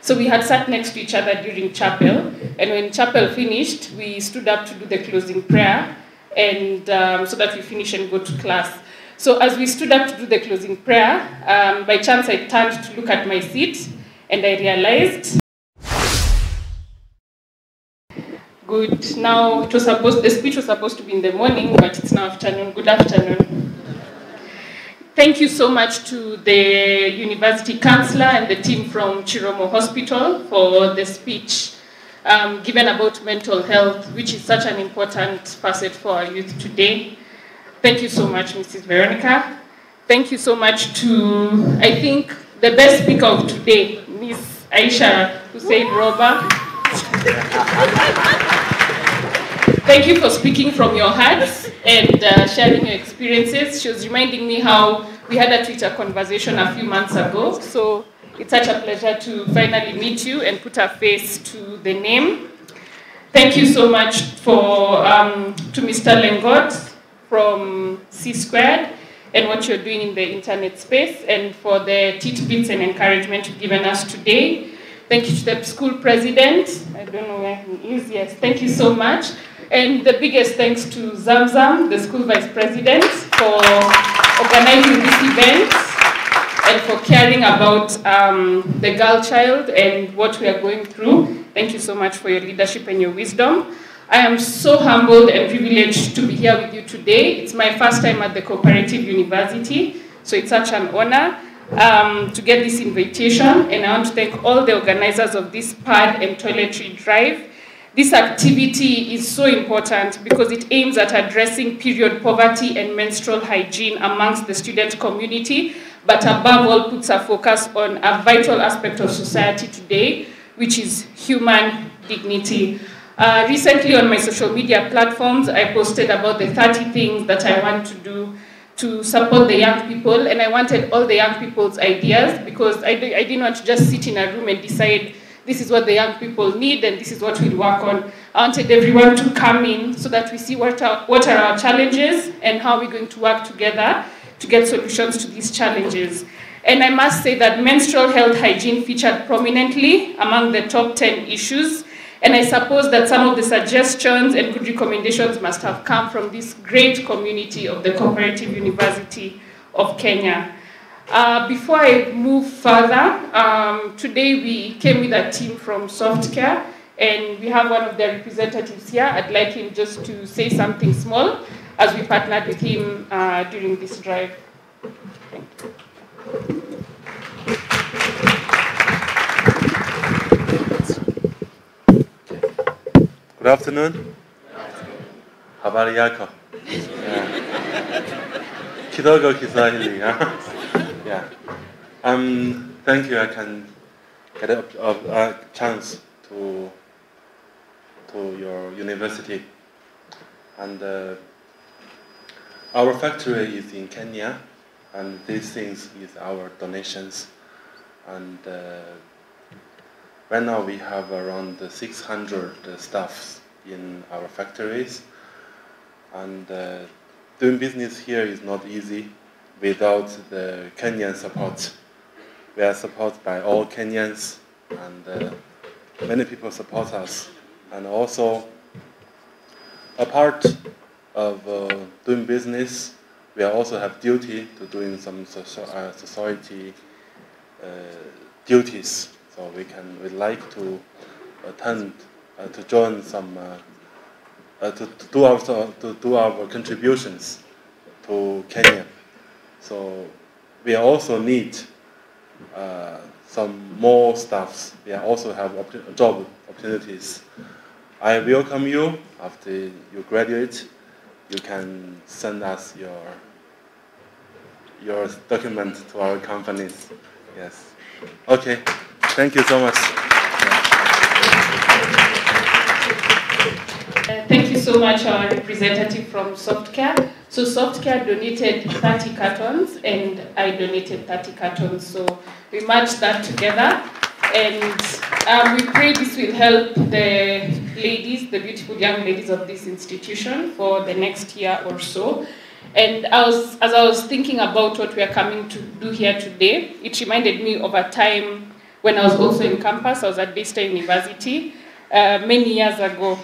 So we had sat next to each other during chapel, and when chapel finished, we stood up to do the closing prayer, and so that we finish and go to class. So as we stood up to do the closing prayer, by chance I turned to look at my seat, and I realized, good, now the speech was supposed to be in the morning, but it's now afternoon. Good afternoon. Thank you so much to the University Councillor and the team from Chiromo Hospital for the speech given about mental health, which is such an important facet for our youth today. Thank you so much, Mrs. Veronica. Thank you so much to, I think, the best speaker of today, Ms. Aisha Hussein Roba. Thank you for speaking from your hearts and sharing your experiences. She was reminding me how we had a Twitter conversation a few months ago. So it's such a pleasure to finally meet you and put a face to the name. Thank you so much to Mr. Lengot from C-Squared and what you're doing in the internet space, and for the tidbits and encouragement you've given us today. Thank you to the school president. I don't know where he is. Yes, thank you so much. And the biggest thanks to Zamzam, the school vice president, for organizing this event and for caring about the girl child and what we are going through. Thank you so much for your leadership and your wisdom. I am so humbled and privileged to be here with you today. It's my first time at the Co-operative University, so it's such an honor to get this invitation, and I want to thank all the organizers of this pad and toiletry drive. This activity is so important because it aims at addressing period poverty and menstrual hygiene amongst the student community, but above all puts a focus on a vital aspect of society today, which is human dignity. Recently on my social media platforms, I posted about the 30 things that I want to do to support the young people, and I wanted all the young people's ideas because I didn't want to just sit in a room and decide this is what the young people need and this is what we'll work on. I wanted everyone to come in so that we see what are our challenges and how we're going to work together to get solutions to these challenges. And I must say that menstrual health hygiene featured prominently among the top 10 issues, and I suppose that some of the suggestions and good recommendations must have come from this great community of the Co-operative University of Kenya. Before I move further, today we came with a team from Softcare, and we have one of their representatives here. I'd like him just to say something small as we partnered with him during this drive. Thank you. Good afternoon. Habari yako? Kidogo Kiswahili, yeah. Thank you. I can get a chance to your university, and our factory is in Kenya, and these things is our donations, and right now we have around 600 staffs in our factories, and doing business here is not easy without the Kenyan support. We are supported by all Kenyans, and many people support us. And also, a part of doing business, we also have duty to doing some society duties. So we'd like to attend, to join some, to do our contributions to Kenya. So we also need some more staffs. We also have job opportunities. I welcome you. After you graduate, you can send us your document to our companies. Yes. Okay. Thank you so much. Thank you so much, our representative from Softcare. So Softcare donated 30 cartons, and I donated 30 cartons. So we matched that together, and we pray this will help the ladies, the beautiful young ladies of this institution for the next year or so. And as I was thinking about what we are coming to do here today, it reminded me of a time when I was also in campus. I was at Daystar University many years ago.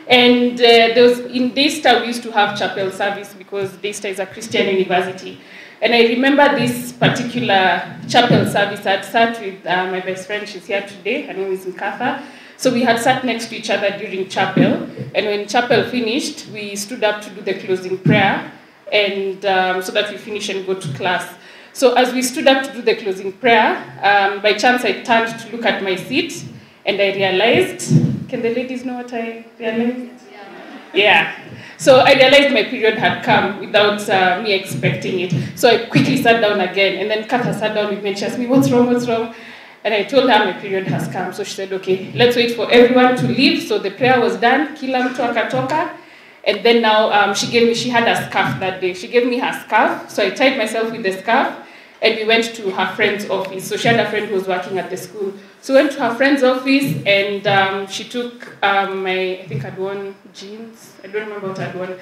And in Daystar, we used to have chapel service because Daystar is a Christian university. And I remember this particular chapel service. I had sat with my best friend, she's here today, her name is Nkatha. So we had sat next to each other during chapel, and when chapel finished, we stood up to do the closing prayer, and so that we finish and go to class. So as we stood up to do the closing prayer, by chance I turned to look at my seat, and I realized, can the ladies know what I realized? Yeah. So I realized my period had come without me expecting it. So I quickly sat down again, and then Katha sat down with me and she asked me, what's wrong, what's wrong? And I told her my period has come. So she said, okay, let's wait for everyone to leave. So the prayer was done, kila mtu akatoka. And then now she had a scarf that day. She gave me her scarf. So I tied myself with the scarf, and we went to her friend's office. So she had a friend who was working at the school. So we went to her friend's office, and she took I think I'd worn jeans. I don't remember what I'd worn.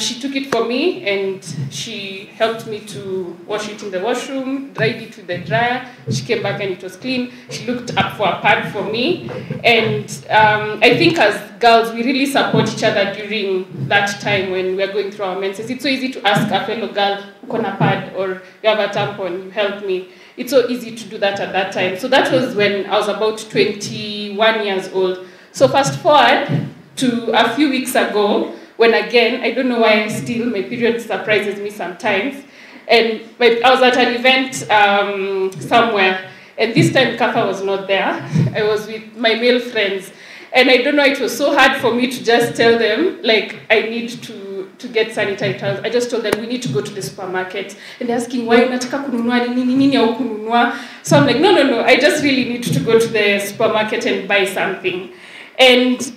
She took it for me, and she helped me to wash it in the washroom, dried it with the dryer. She came back and it was clean. She looked up for a pad for me. And I think as girls, we really support each other during that time when we are going through our menses. It's so easy to ask a fellow girl, uko na pad, or you have a tampon, you help me. It's so easy to do that at that time. So that was when I was about 21 years old. So fast forward to a few weeks ago, when again, I don't know why still my period surprises me sometimes. And I was at an event somewhere, and this time Katha was not there. I was with my male friends. And I don't know, it was so hard for me to just tell them, like, I need to get sanitary towels. I just told them, we need to go to the supermarket. And they're asking, why unataka kununua nini au kununua? So I'm like, no, I just really need to go to the supermarket and buy something. And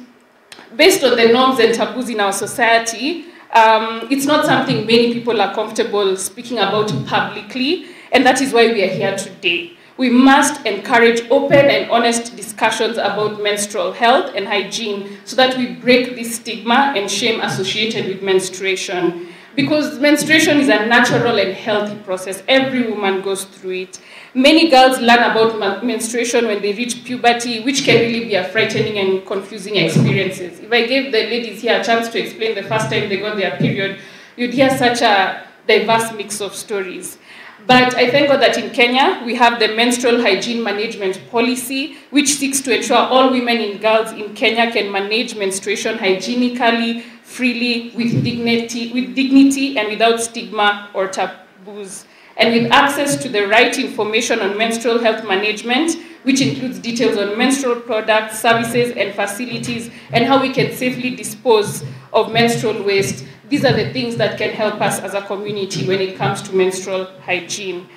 based on the norms and taboos in our society, it's not something many people are comfortable speaking about publicly, and that is why we are here today. We must encourage open and honest discussions about menstrual health and hygiene so that we break this stigma and shame associated with menstruation. Because menstruation is a natural and healthy process. Every woman goes through it. Many girls learn about menstruation when they reach puberty, which can really be a frightening and confusing experiences. If I gave the ladies here a chance to explain the first time they got their period, you'd hear such a diverse mix of stories. But I thank God that in Kenya, we have the Menstrual Hygiene Management Policy, which seeks to ensure all women and girls in Kenya can manage menstruation hygienically, freely, with dignity and without stigma or taboos. And with access to the right information on menstrual health management, which includes details on menstrual products, services, and facilities, and how we can safely dispose of menstrual waste. These are the things that can help us as a community when it comes to menstrual hygiene.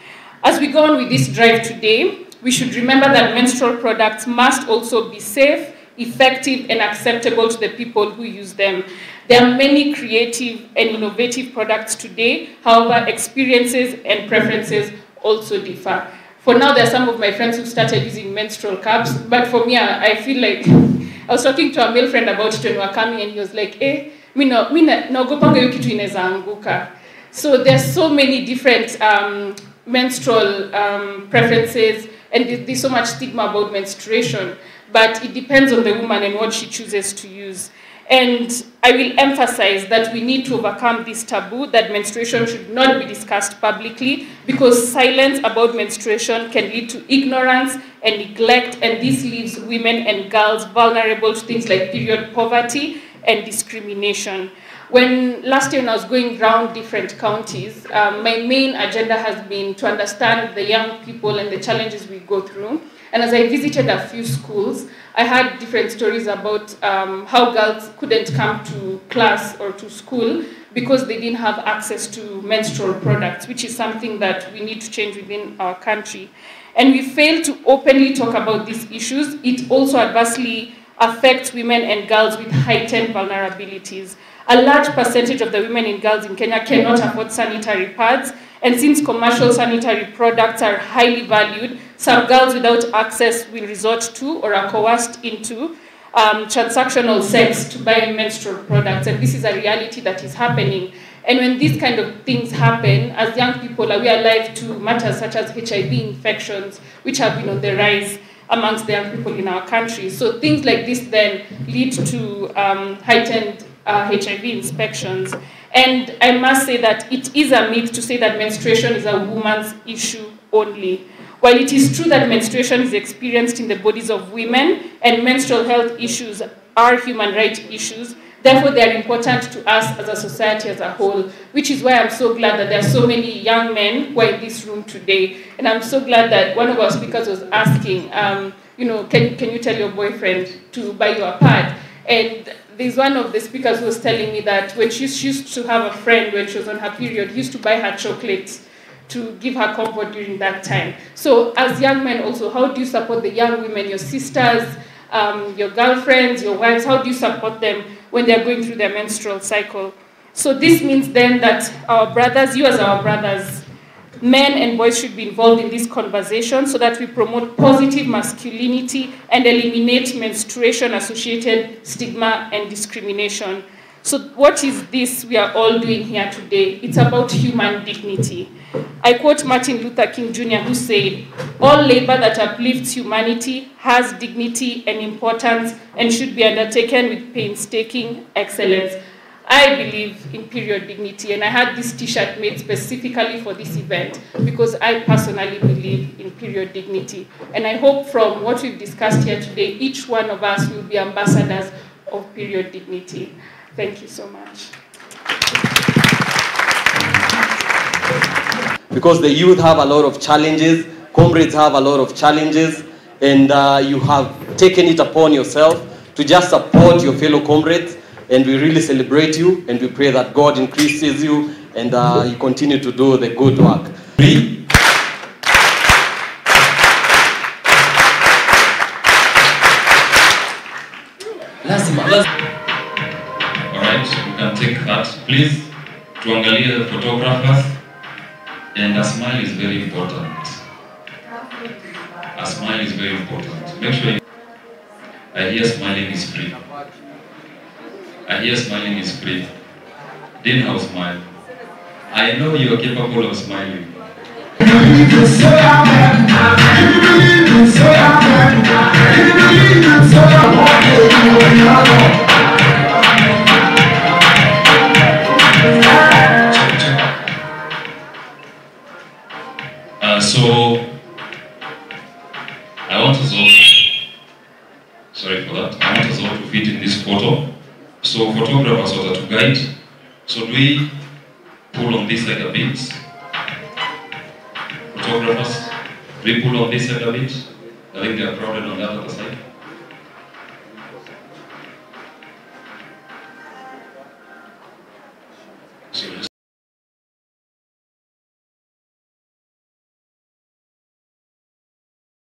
As we go on with this drive today, we should remember that menstrual products must also be safe, effective, and acceptable to the people who use them. There are many creative and innovative products today. However, experiences and preferences also differ. For now, there are some of my friends who started using menstrual cups, but for me, I feel like, I was talking to a male friend about it when we were coming, and he was like, naogopanga hiyo kitu inaweza anguka. So there's so many different menstrual preferences, and there's so much stigma about menstruation, but it depends on the woman and what she chooses to use. And I will emphasize that we need to overcome this taboo that menstruation should not be discussed publicly, because silence about menstruation can lead to ignorance and neglect, and this leaves women and girls vulnerable to things like period poverty and discrimination. Last year when I was going around different counties, my main agenda has been to understand the young people and the challenges we go through. And as I visited a few schools, I heard different stories about how girls couldn't come to class or to school because they didn't have access to menstrual products, which is something that we need to change within our country. And we fail to openly talk about these issues. It also adversely affects women and girls with heightened vulnerabilities. A large percentage of the women and girls in Kenya cannot afford sanitary pads, and since commercial sanitary products are highly valued, some girls without access will resort to or are coerced into transactional sex to buy menstrual products, and this is a reality that is happening. And when these kind of things happen, as young people, we are alive to matters such as HIV infections, which have been on the rise amongst the young people in our country. So things like this then lead to heightened HIV inspections. And I must say that it is a myth to say that menstruation is a woman's issue only. While it is true that menstruation is experienced in the bodies of women and menstrual health issues are human rights issues, therefore they are important to us as a society as a whole, which is why I'm so glad that there are so many young men who are in this room today. And I'm so glad that one of our speakers was asking, can you tell your boyfriend to buy you a pad? And there's one of the speakers who was telling me that when she used to have a friend when she was on her period, he used to buy her chocolates to give her comfort during that time. So as young men also, how do you support the young women, your sisters, your girlfriends, your wives, how do you support them when they're going through their menstrual cycle? So this means then that our brothers, you as our brothers, men and boys should be involved in this conversation so that we promote positive masculinity and eliminate menstruation-associated stigma and discrimination. So what is this we are all doing here today? It's about human dignity. I quote Martin Luther King Jr., who said, "All labor that uplifts humanity has dignity and importance and should be undertaken with painstaking excellence." I believe in period dignity, and I had this t-shirt made specifically for this event because I personally believe in period dignity. And I hope from what we've discussed here today, each one of us will be ambassadors of period dignity. Thank you so much. Because the youth have a lot of challenges, comrades have a lot of challenges, and you have taken it upon yourself to just support your fellow comrades, and we really celebrate you, and we pray that God increases you, and you continue to do the good work. Alright, you can take that, please. Tuangalie the photographers. And a smile is very important. A smile is very important. Make sure I hear smiling is free. I hear smiling is free. Then how smile? I know you are capable of smiling. So I want us all, sorry for that, I want us all to fit in this photo. So photographers are to guide. So do we pull on this side a bit? Photographers, do we pull on this side a bit? I think they are crowded on that other side. So